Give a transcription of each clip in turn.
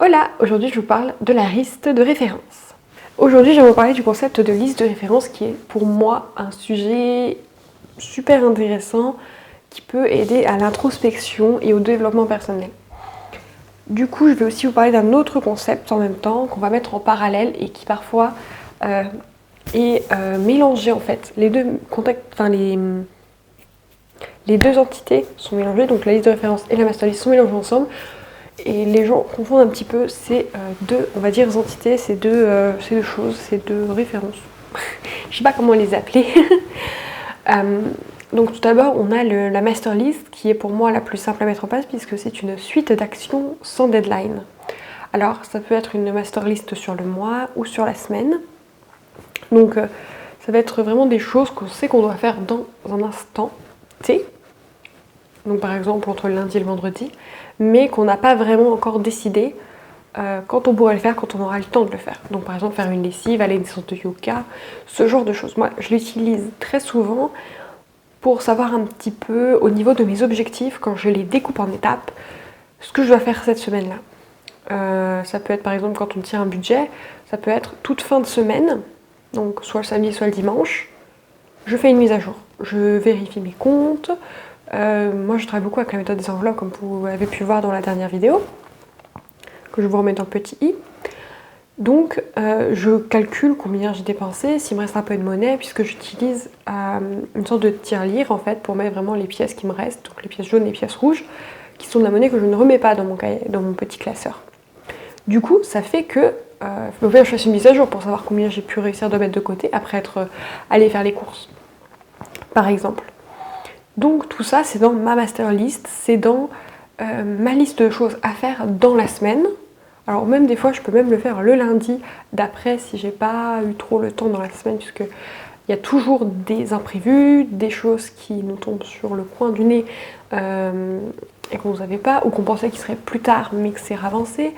Hola, aujourd'hui je vous parle de la liste de référence. Aujourd'hui je vais vous parler du concept de liste de référence qui est pour moi un sujet super intéressant qui peut aider à l'introspection et au développement personnel. Du coup je vais aussi vous parler d'un autre concept en même temps qu'on va mettre en parallèle et qui parfois est mélangé en fait. Les deux deux entités sont mélangées, donc la liste de référence et la master list sont mélangées ensemble. Et les gens confondent un petit peu ces deux, on va dire, entités, ces deux choses, ces deux références. Je sais pas comment les appeler. Donc tout d'abord, on a la master list qui est pour moi la plus simple à mettre en place puisque c'est une suite d'actions sans deadline. Alors ça peut être une master list sur le mois ou sur la semaine. Donc ça va être vraiment des choses qu'on sait qu'on doit faire dans un instant T. Donc par exemple entre le lundi et le vendredi, mais qu'on n'a pas vraiment encore décidé quand on pourrait le faire, quand on aura le temps de le faire. Donc par exemple faire une lessive, aller à une séance de yoga, ce genre de choses. Moi je l'utilise très souvent pour savoir un petit peu au niveau de mes objectifs, quand je les découpe en étapes, ce que je dois faire cette semaine-là. Ça peut être par exemple quand on tient un budget, ça peut être toute fin de semaine, donc soit le samedi, soit le dimanche, je fais une mise à jour. Je vérifie mes comptes. Moi je travaille beaucoup avec la méthode des enveloppes comme vous avez pu voir dans la dernière vidéo que je vous remets dans le petit i. Donc je calcule combien j'ai dépensé, s'il me reste un peu de monnaie puisque j'utilise une sorte de tirelire en fait pour mettre vraiment les pièces qui me restent, donc les pièces jaunes et les pièces rouges qui sont de la monnaie que je ne remets pas dans mon cahier, dans mon petit classeur. Du coup ça fait que je fasse une mise à jour pour savoir combien j'ai pu réussir de mettre de côté après être allé faire les courses par exemple. Donc tout ça, c'est dans ma master list, c'est dans ma liste de choses à faire dans la semaine. Alors même des fois, je peux même le faire le lundi d'après si j'ai pas eu trop le temps dans la semaine, puisque il y a toujours des imprévus, des choses qui nous tombent sur le coin du nez et qu'on ne savait pas, ou qu'on pensait qu'il serait plus tard, mais que c'est avancé.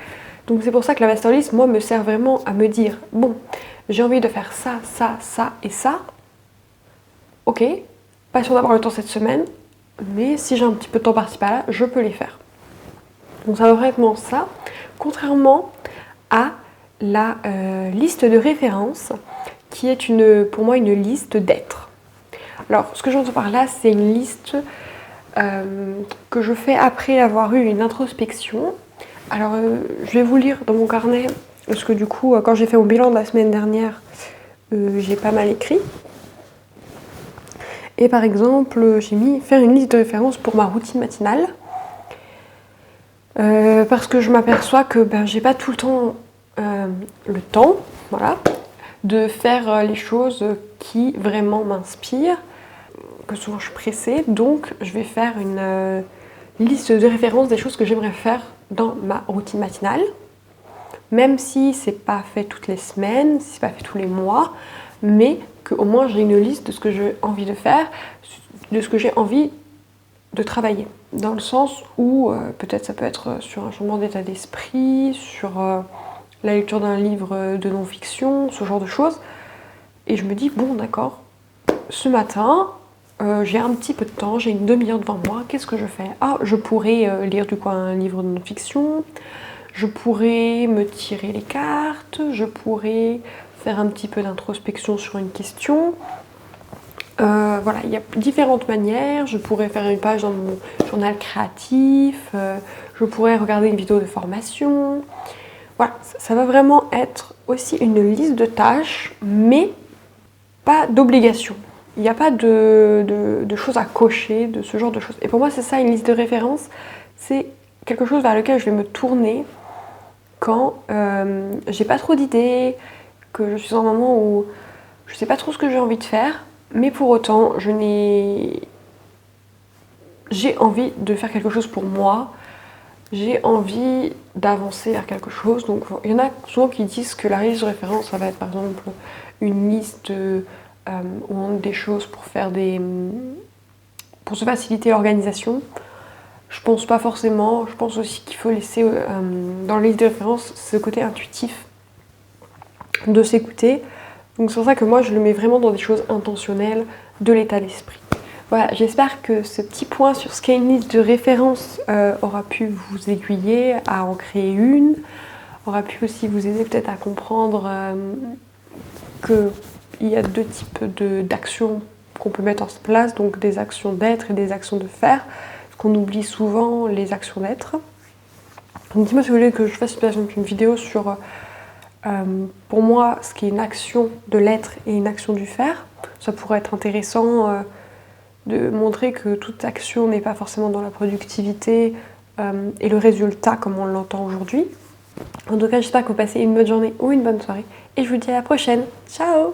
Donc c'est pour ça que la master list, moi, me sert vraiment à me dire, bon, j'ai envie de faire ça, ça, ça et ça. Ok. Pas sûr d'avoir le temps cette semaine, mais si j'ai un petit peu de temps par-ci par-là, je peux les faire. Donc ça va vraiment ça, contrairement à la liste de référence, qui est pour moi une liste d'être. Alors ce que j'entends par là, c'est une liste que je fais après avoir eu une introspection. Alors je vais vous lire dans mon carnet, parce que du coup, quand j'ai fait mon bilan de la semaine dernière, j'ai pas mal écrit. Et par exemple, j'ai mis faire une liste de référence pour ma routine matinale. Parce que je m'aperçois que j'ai pas tout le temps, voilà, de faire les choses qui vraiment m'inspirent, que souvent je suis pressée, donc je vais faire une liste de référence des choses que j'aimerais faire dans ma routine matinale, même si c'est pas fait toutes les semaines, si c'est pas fait tous les mois, mais qu'au moins j'ai une liste de ce que j'ai envie de faire, de ce que j'ai envie de travailler. Dans le sens où peut-être ça peut être sur un changement d'état d'esprit, sur la lecture d'un livre de non-fiction, ce genre de choses. Et je me dis, bon d'accord, ce matin, j'ai un petit peu de temps, j'ai une demi-heure devant moi, qu'est-ce que je fais? Ah, je pourrais lire du coup un livre de non-fiction, je pourrais me tirer les cartes, je pourrais faire un petit peu d'introspection sur une question. Voilà, il y a différentes manières. Je pourrais faire une page dans mon journal créatif, je pourrais regarder une vidéo de formation. Voilà, ça va vraiment être aussi une liste de tâches, mais pas d'obligation. Il n'y a pas de choses à cocher, de ce genre de choses. Et pour moi, c'est ça, une liste de référence. C'est quelque chose vers lequel je vais me tourner quand j'ai pas trop d'idées, que je suis dans un moment où je sais pas trop ce que j'ai envie de faire, mais pour autant, j'ai envie de faire quelque chose pour moi, j'ai envie d'avancer vers quelque chose. Donc il y en a souvent qui disent que la liste de référence, ça va être par exemple une liste où on a des choses pour pour se faciliter l'organisation. Je pense pas forcément, je pense aussi qu'il faut laisser dans la liste de référence ce côté intuitif de s'écouter. Donc c'est pour ça que moi je le mets vraiment dans des choses intentionnelles de l'état d'esprit. Voilà, j'espère que ce petit point sur ce qu'est une liste de référence aura pu vous aiguiller à en créer une, aura pu aussi vous aider peut-être à comprendre qu'il y a deux types d'actions qu'on peut mettre en place, donc des actions d'être et des actions de faire. Parce qu'on oublie souvent les actions d'être. Donc dis-moi si vous voulez que je fasse par exemple une vidéo sur, pour moi, ce qui est une action de l'être et une action du faire. Ça pourrait être intéressant de montrer que toute action n'est pas forcément dans la productivité et le résultat comme on l'entend aujourd'hui. En tout cas, j'espère que vous passez une bonne journée ou une bonne soirée. Et je vous dis à la prochaine. Ciao!